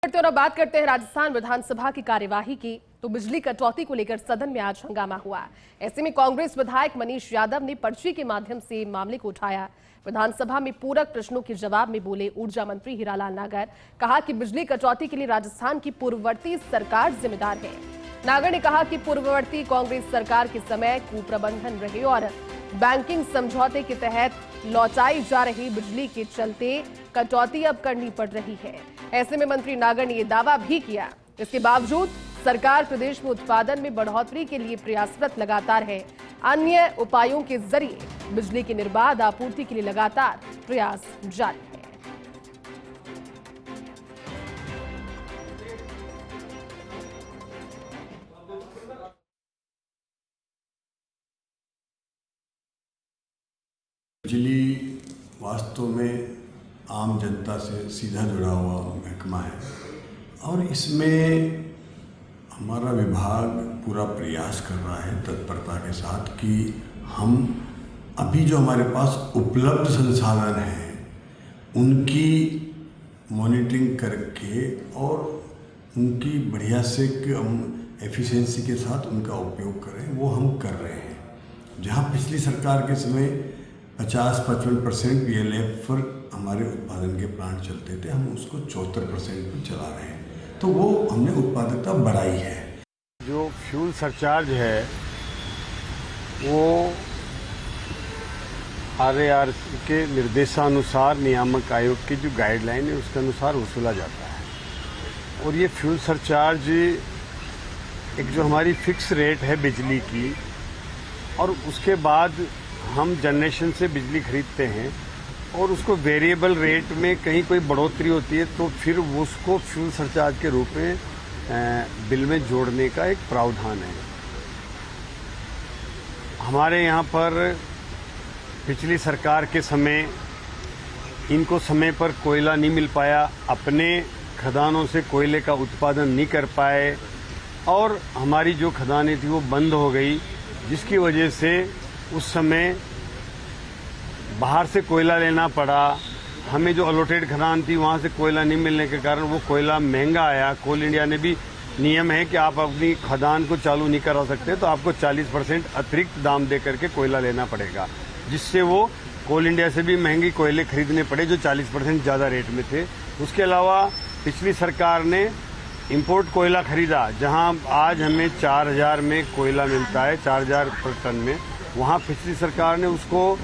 करते और बात करते हैं राजस्थान विधानसभा की कार्यवाही की। तो बिजली कटौती को लेकर सदन में आज हंगामा हुआ। ऐसे में कांग्रेस विधायक मनीष यादव ने पर्ची के माध्यम से मामले को उठाया। विधानसभा में पूरक प्रश्नों के जवाब में बोले ऊर्जा मंत्री हीरालाल नागर। कहा कि बिजली कटौती के लिए राजस्थान की पूर्ववर्ती सरकार जिम्मेदार है। नागर ने कहा कि पूर्ववर्ती कांग्रेस सरकार के समय कुप्रबंधन रहे और बैंकिंग समझौते के तहत लौटाई जा रही बिजली के चलते कटौती अब करनी पड़ रही है। ऐसे में मंत्री नागर ने यह दावा भी किया, इसके बावजूद सरकार प्रदेश में उत्पादन में बढ़ोतरी के लिए प्रयासरत लगातार है। अन्य उपायों के जरिए बिजली की निर्बाध आपूर्ति के लिए लगातार प्रयास जारी है। बिजली वास्तव में आम जनता से सीधा जुड़ा हुआ महकमा है और इसमें हमारा विभाग पूरा प्रयास कर रहा है तत्परता के साथ कि हम अभी जो हमारे पास उपलब्ध संसाधन हैं उनकी मॉनिटरिंग करके और उनकी बढ़िया से हम एफिशिएंसी के साथ उनका उपयोग करें, वो हम कर रहे हैं। जहाँ पिछली सरकार के समय 50-55% PLF पर हमारे उत्पादन के प्लांट चलते थे, हम उसको 74% पर चला रहे हैं, तो वो हमने उत्पादकता बढ़ाई है। जो फ्यूल सरचार्ज है वो RAR के निर्देशानुसार नियामक आयोग की जो गाइडलाइन है उसके अनुसार वसूला जाता है। और ये फ्यूल सरचार्ज एक जो हमारी फिक्स रेट है बिजली की, और उसके बाद हम जनरेशन से बिजली खरीदते हैं और उसको वेरिएबल रेट में कहीं कोई बढ़ोतरी होती है तो फिर उसको फ्यूल सरचार्ज के रूप में बिल में जोड़ने का एक प्रावधान है। हमारे यहाँ पर पिछली सरकार के समय इनको समय पर कोयला नहीं मिल पाया, अपने खदानों से कोयले का उत्पादन नहीं कर पाए और हमारी जो खदानें थी वो बंद हो गई, जिसकी वजह से उस समय बाहर से कोयला लेना पड़ा। हमें जो अलॉटेड खदान थी वहाँ से कोयला नहीं मिलने के कारण वो कोयला महंगा आया। कोल इंडिया ने भी नियम है कि आप अपनी खदान को चालू नहीं करा सकते तो आपको 40% अतिरिक्त दाम दे करके कोयला लेना पड़ेगा, जिससे वो कोल इंडिया से भी महंगी कोयले खरीदने पड़े जो 40% ज़्यादा रेट में थे। उसके अलावा पिछली सरकार ने इंपोर्ट कोयला खरीदा, जहां आज हमें 4000 में कोयला मिलता है, 4000 पर टन में, वहां पिछली सरकार ने उसको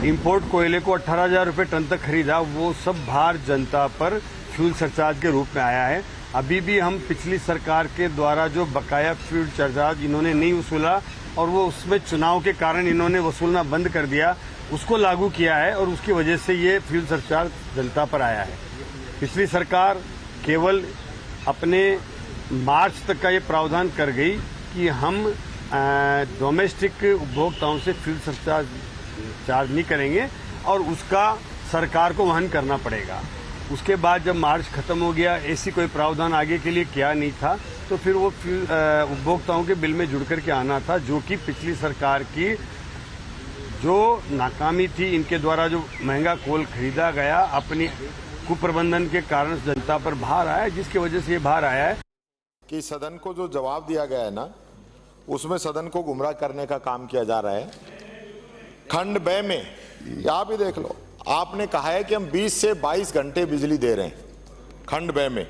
इंपोर्ट कोयले को 18,000 रुपये टन तक खरीदा। वो सब भार जनता पर फ्यूल सरचार्ज के रूप में आया है। अभी भी हम पिछली सरकार के द्वारा जो बकाया फ्यूल सरचार्ज इन्होंने नहीं वसूला और वो उसमें चुनाव के कारण इन्होंने वसूलना बंद कर दिया, उसको लागू किया है और उसकी वजह से ये फ्यूल सरचार्ज जनता पर आया है। पिछली सरकार केवल अपने मार्च तक का ये प्रावधान कर गई कि हम डोमेस्टिक उपभोक्ताओं से फ्यूल सरचार्ज चार्ज नहीं करेंगे और उसका सरकार को वहन करना पड़ेगा। उसके बाद जब मार्च खत्म हो गया, ऐसी कोई प्रावधान आगे के लिए किया नहीं था, तो फिर वो उपभोक्ताओं के बिल में जुड़ करके आना था, जो कि पिछली सरकार की जो नाकामी थी, इनके द्वारा जो महंगा कोल खरीदा गया अपनी कुप्रबंधन के कारण जनता पर भार आया, जिसकी वजह से ये भार आया है। कि सदन को जो जवाब दिया गया है ना, उसमें सदन को गुमराह करने का काम किया जा रहा है। खंड ब में आप ही देख लो, आपने कहा है कि हम 20 से 22 घंटे बिजली दे रहे हैं खंड ब में,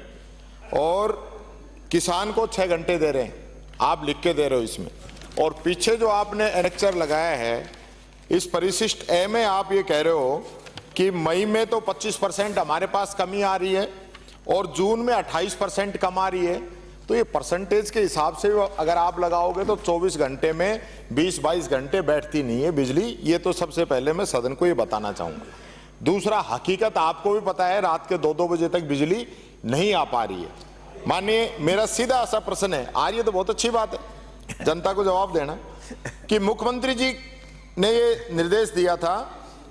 और किसान को 6 घंटे दे रहे हैं, आप लिख के दे रहे हो इसमें। और पीछे जो आपने एनेक्चर लगाया है इस परिशिष्ट ए में, आप ये कह रहे हो कि मई में तो 25% हमारे पास कमी आ रही है और जून में 28% कम आ रही है। तो ये परसेंटेज के हिसाब से अगर आप लगाओगे तो 24 घंटे में 20-22 घंटे बैठती नहीं है बिजली। ये तो सबसे पहले मैं सदन को ये बताना चाहूँगा। दूसरा, हकीकत आपको भी पता है, रात के 2-2 बजे तक बिजली नहीं आ पा रही है। मानिए मेरा सीधा सा प्रश्न है, आ रही है तो बहुत अच्छी बात है, जनता को जवाब देना कि मुख्यमंत्री जी ने ये निर्देश दिया था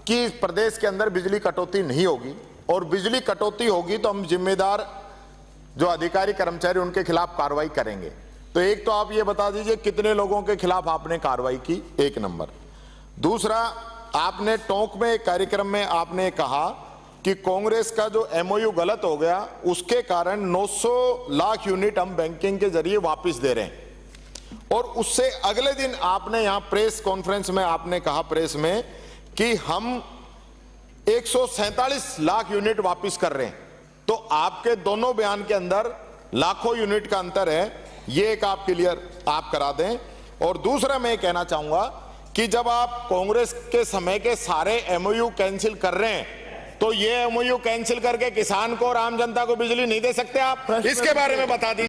कि प्रदेश के अंदर बिजली कटौती नहीं होगी, और बिजली कटौती होगी तो हम जिम्मेदार जो अधिकारी कर्मचारी उनके खिलाफ कार्रवाई करेंगे। तो एक तो आप ये बता दीजिए कितने लोगों के खिलाफ आपने कार्रवाई की, एक नंबर। दूसरा, आपने टोंक में एक कार्यक्रम में आपने कहा कि कांग्रेस का जो एमओयू गलत हो गया उसके कारण 900 लाख यूनिट हम बैंकिंग के जरिए वापस दे रहे हैं। और उससे अगले दिन आपने यहां प्रेस कॉन्फ्रेंस में आपने कहा प्रेस में कि हम 147 लाख यूनिट वापस कर रहे हैं। तो आपके दोनों बयान के अंदर लाखों यूनिट का अंतर है, ये एक आप क्लियर आप करा दें। और दूसरा मैं कहना चाहूंगा कि जब आप कांग्रेस के समय के सारे एमओयू कैंसिल कर रहे हैं तो ये एमओयू कैंसिल करके किसान को और आम जनता को बिजली नहीं दे सकते आप, इसके बारे में बता दीजिए।